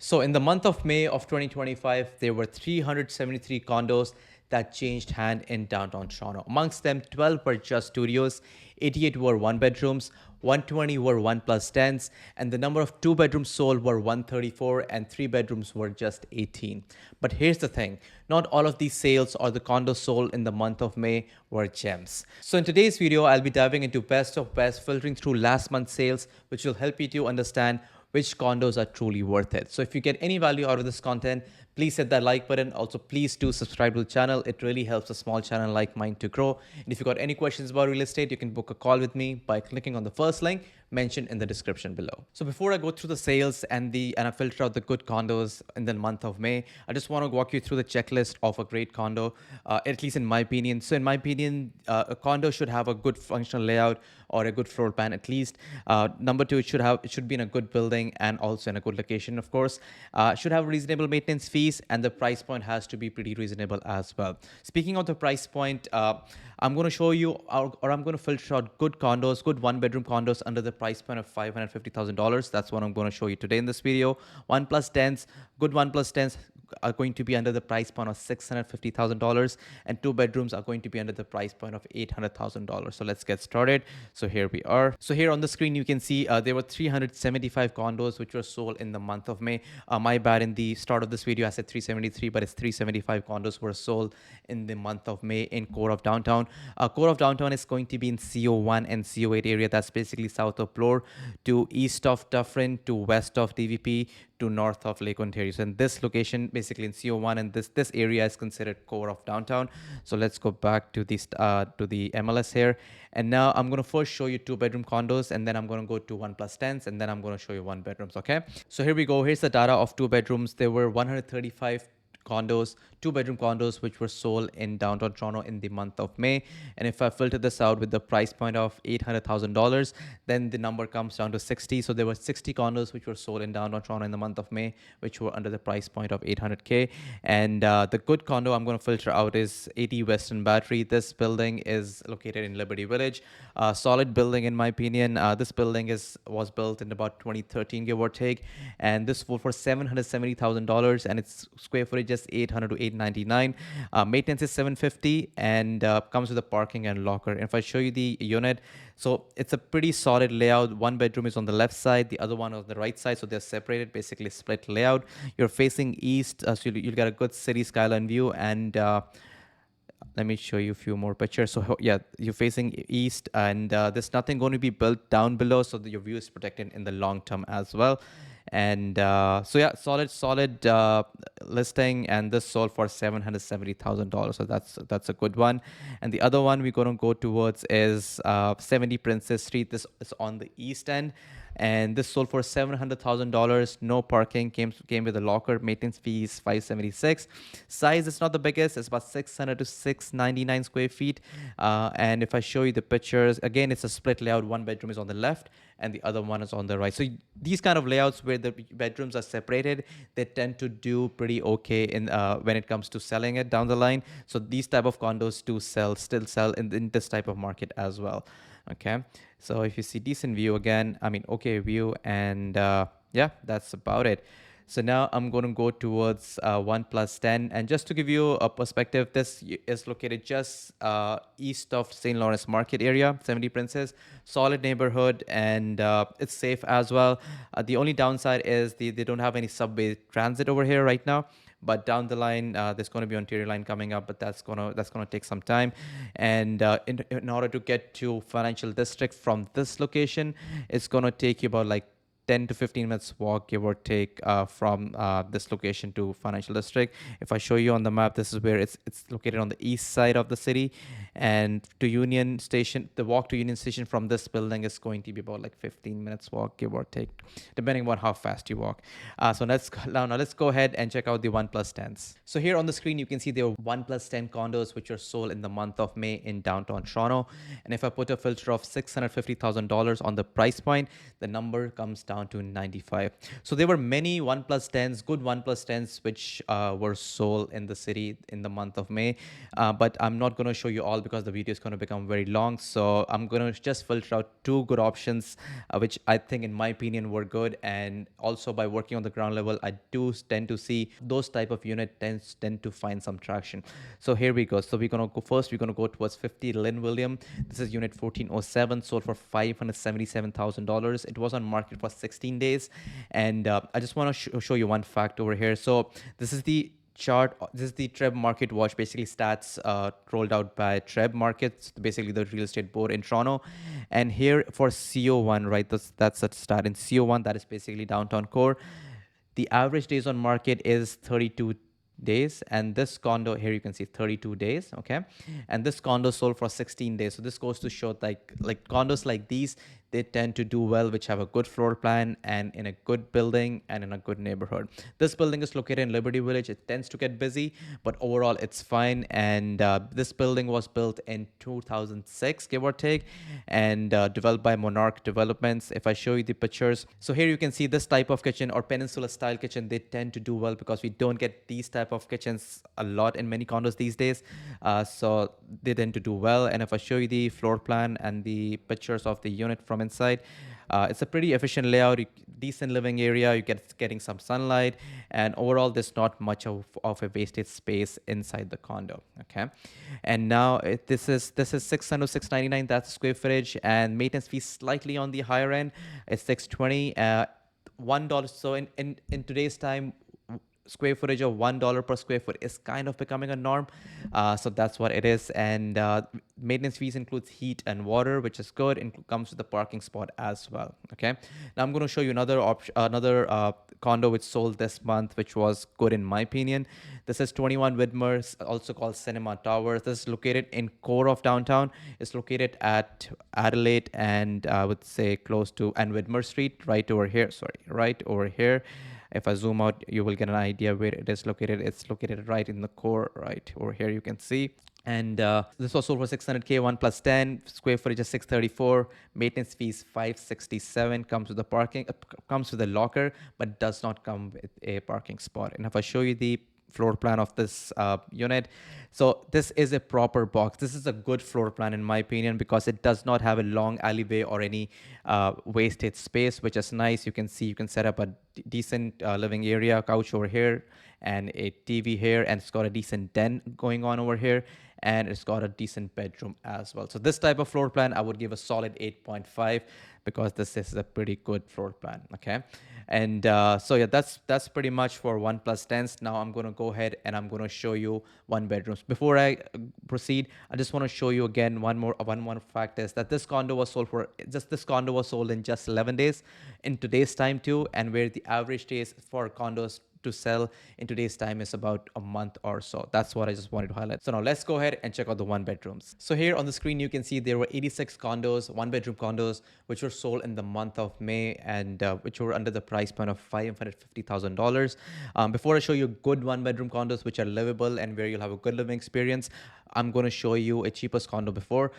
So in the month of May of 2025, there were 373 condos that changed hand in downtown Toronto. Amongst them, 12 were just studios, 88 were one bedrooms, 120 were 1+10s, and the number of two bedrooms sold were 134 and three bedrooms were just 18. But here's the thing, not all of these sales or the condos sold in the month of May were gems. So in today's video, I'll be diving into best of best, filtering through last month's sales, which will help you to understand which condos are truly worth it. So if you get any value out of this content, please hit that like button. Also, please do subscribe to the channel. It really helps a small channel like mine to grow. And if you got any questions about real estate, you can book a call with me by clicking on the first link mentioned in the description below. So before I go through the sales and I filter out the good condos in the month of May, I just want to walk you through the checklist of a great condo, at least in my opinion. So in my opinion, a condo should have a good functional layout or a good floor plan at least. Number two, it should be in a good building and also in a good location, of course. Should have reasonable maintenance fees, and the price point has to be pretty reasonable as well. Speaking of the price point, I'm going to show you, or I'm going to filter out good condos, good one-bedroom condos under the price point of $550,000. That's what I'm going to show you today in this video. 1+10s, good 1+10s are going to be under the price point of $650,000, and two bedrooms are going to be under the price point of $800,000. So let's get started. So here we are. So here on the screen, you can see there were 375 condos which were sold in the month of May. My bad, in the start of this video, I said 373, but it's 375 condos were sold in the month of May in core of downtown. Core of downtown is going to be in CO1 and CO8 area. That's basically south of Bloor to east of Dufferin to west of DVP to north of Lake Ontario. So in this location, basically in CO1, and this area is considered core of downtown. So let's go back to the MLS here. And now I'm going to first show you two bedroom condos, and then I'm going to go to 1+10s, and then I'm going to show you one bedrooms. Okay. So here we go. Here's the data of two bedrooms. There were 135 condos, two bedroom condos, which were sold in downtown Toronto in the month of May. And if I filter this out with the price point of $800,000, then the number comes down to 60. So there were 60 condos which were sold in downtown Toronto in the month of May, which were under the price point of 800K. And the good condo I'm going to filter out is 80 Western Battery. This building is located in Liberty Village. Solid building in my opinion. This building was built in about 2013, give or take, and this sold for $770,000, and its square footage just 800 to 899. Maintenance is $750, and comes with a parking and locker. And if I show you the unit, so it's a pretty solid layout. One bedroom is on the left side, the other one on the right side, so they're separated, basically split layout. You're facing east, so you'll get a good city skyline view. And let me show you a few more pictures. So yeah, you're facing east, and there's nothing going to be built down below, so that your view is protected in the long term as well. And so yeah, solid listing, and this sold for $770,000. So that's a good one. And the other one we're going to go towards is 70 Princess Street. This is on the east end, and this sold for $700,000. No parking, came with a locker. Maintenance fees $576. Size is not the biggest. It's about 600 to 699 square feet. And if I show you the pictures, again, it's a split layout. One bedroom is on the left and the other one is on the right. So these kind of layouts where the bedrooms are separated, they tend to do pretty okay in when it comes to selling it down the line. So these type of condos do still sell in this type of market as well. Okay, so if you see decent view, again, I mean, okay view, and yeah, that's about it. So now I'm going to go towards 1+10, and just to give you a perspective, this is located just east of St. Lawrence Market area, 70 Princess. Solid neighborhood, and it's safe as well. The only downside is they don't have any subway transit over here right now. But down the line, there's going to be Ontario line coming up, but that's gonna take some time. And in order to get to Financial District from this location, it's gonna take you about like 10 to 15 minutes walk, give or take, from this location to Financial District. If I show you on the map, this is where it's located on the east side of the city. And to Union Station, the walk to Union Station from this building is going to be about like 15 minutes walk, give or take, depending on how fast you walk. So now let's go ahead and check out the 1+10s. So here on the screen, you can see there are 1+10 condos which are sold in the month of May in downtown Toronto. And if I put a filter of $650,000 on the price point, the number comes down down to 95. So there were many 1+10s, good 1+10s, which were sold in the city in the month of May. But I'm not going to show you all because the video is going to become very long. So I'm going to just filter out two good options, which I think, in my opinion, were good. And also by working on the ground level, I do tend to see those type of unit tend to find some traction. So here we go. So we're going to go first. We're going to go towards 50 Lynn William. This is unit 1407, sold for $577,000. It was on market for 16 days. And I just want to show you one fact over here. So this is the chart. This is the TRREB market watch, basically stats rolled out by TRREB markets, basically the real estate board in Toronto. And here for CO1, right, that's a stat in CO1, that is basically downtown core. The average days on market is 32 days, and this condo here, you can see 32 days. Okay, and this condo sold for 16 days. So this goes to show, like condos like these, they tend to do well, which have a good floor plan and in a good building and in a good neighborhood. This building is located in Liberty Village. It tends to get busy, but overall it's fine. And this building was built in 2006, give or take, and developed by Monarch Developments. If I show you the pictures, so here you can see this type of kitchen or peninsula style kitchen, they tend to do well because we don't get these type of kitchens a lot in many condos these days. So they tend to do well. And if I show you the floor plan and the pictures of the unit from inside, it's a pretty efficient layout, decent living area, you getting some sunlight, and overall there's not much of a wasted space inside the condo. Okay, and now this is 600 699, that's square footage, and maintenance fee slightly on the higher end. It's 620, $1. So in today's time, square footage of $1 per square foot is kind of becoming a norm. So that's what it is. And maintenance fees includes heat and water, which is good. It comes with the parking spot as well. Okay. Now I'm going to show you another condo which sold this month, which was good in my opinion. This is 21 Widmer, also called Cinema Towers. This is located in core of downtown. It's located at Adelaide and I would say close to and Widmer Street, right over here. Sorry, right over here. If I zoom out, you will get an idea where it is located. It's located right in the core, right over here, you can see. And this was sold for 600K, 1+10, square footage is 634, maintenance fees 567, comes with the parking, comes with a locker, but does not come with a parking spot. And if I show you the floor plan of this unit, so this is a proper box. This is a good floor plan in my opinion because it does not have a long alleyway or any wasted space, which is nice. You can see you can set up a decent living area, couch over here and a TV here, and it's got a decent den going on over here, and it's got a decent bedroom as well. So this type of floor plan, I would give a solid 8.5 because this is a pretty good floor plan. Okay, and so yeah, that's pretty much for 1+10s. Now I'm going to go ahead and I'm going to show you one bedrooms. Before I proceed, I just want to show you again one more fact is that this condo was sold in just 11 days in today's time too, and where the average days for condos to sell in today's time is about a month or so. That's what I just wanted to highlight. So now let's go ahead and check out the one bedrooms. So here on the screen, you can see there were 86 condos, one bedroom condos, which were sold in the month of May and which were under the price point of $550,000. Before I show you good one bedroom condos, which are livable and where you'll have a good living experience, I'm going to show you a cheapest condo before.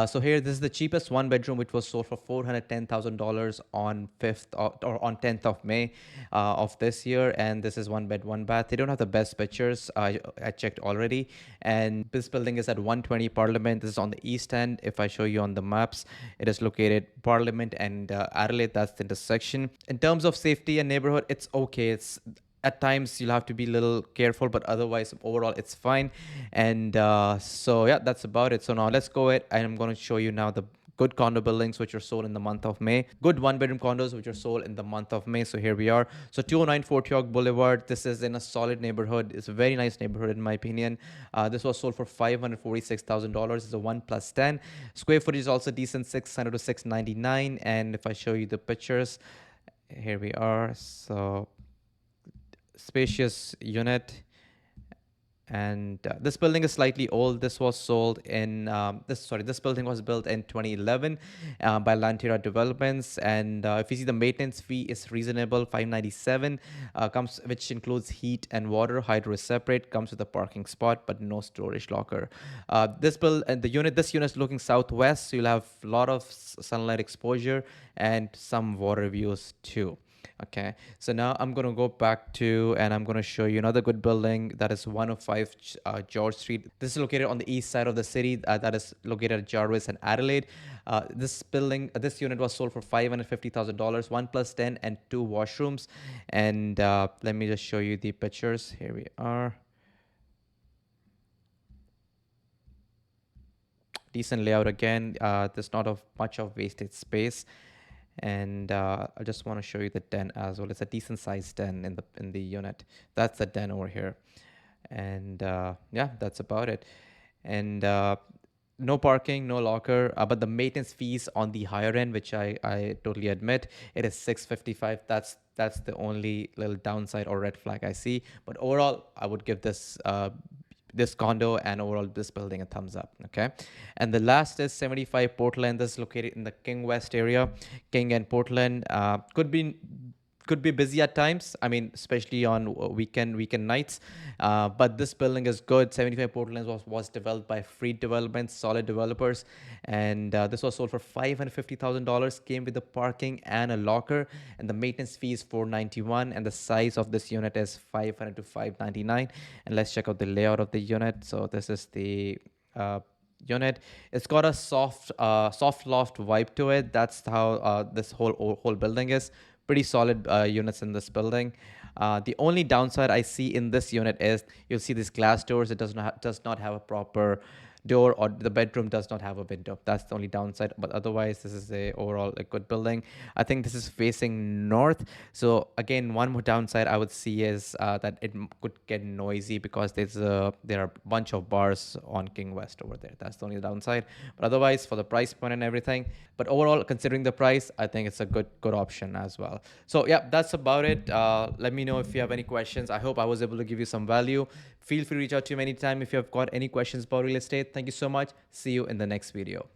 So here, this is the cheapest one bedroom, which was sold for $410,000 on 10th of May of this year. And this is one bed, one bath. They don't have the best pictures. I checked already. And this building is at 120 Parliament. This is on the east end. If I show you on the maps, it is located Parliament and Adelaide. That's the intersection. In terms of safety and neighborhood, it's okay. It's at times you'll have to be a little careful, but otherwise overall it's fine. And so yeah, that's about it. So now let's go ahead and I'm going to show you now the good condo buildings which are sold in the month of May, good one bedroom condos which are sold in the month of May. So here we are. So 209 Fort York Boulevard, this is in a solid neighborhood. It's a very nice neighborhood in my opinion. This was sold for $546,000. It's a 1+10. Square footage is also decent, 600 to 699. And if I show you the pictures, here we are. So spacious unit, And this building is slightly old. This was sold in this building was built in 2011 by Lantera Developments. And if you see, the maintenance fee is reasonable, 597, comes which includes heat and water. Hydro is separate, comes with a parking spot but no storage locker. This unit is looking southwest, so you'll have a lot of sunlight exposure and some water views too. Okay, so now I'm going to go back to, and I'm going to show you another good building that is 105 George Street. This is located on the east side of the city, that is located at Jarvis and Adelaide. This unit was sold for $550,000, 1+10 and 2 washrooms. And let me just show you the pictures. Here we are. Decent layout again. There's not much of wasted space. And I just want to show you the den as well. It's a decent sized den in the unit. That's the den over here. And yeah, that's about it. And no parking, no locker, but the maintenance fees on the higher end, which I totally admit, it is 655. That's the only little downside or red flag I see. But overall, I would give this condo and overall this building a thumbs up. Okay, and the last is 75 Portland. This is located in the King West area. King and Portland could be busy at times. I mean, especially on weekend nights. But this building is good. 75 Portland was developed by Freed Developments, solid developers, and this was sold for $550,000. Came with the parking and a locker, and the maintenance fee is $491, and the size of this unit is 500 to 599. And let's check out the layout of the unit. So this is the unit. It's got a soft loft vibe to it. That's how this whole building is. Pretty solid units in this building. The only downside I see in this unit is you'll see these glass doors. It does not have a proper door, or the bedroom does not have a window. That's the only downside. But otherwise, this is overall a good building. I think this is facing north. So again, one more downside I would see is that it could get noisy because there are a bunch of bars on King West over there. That's the only downside. But otherwise, for the price point and everything, but overall, considering the price, I think it's a good option as well. So yeah, that's about it. Let me know if you have any questions. I hope I was able to give you some value. Feel free to reach out to me anytime if you have got any questions about real estate. Thank you so much. See you in the next video.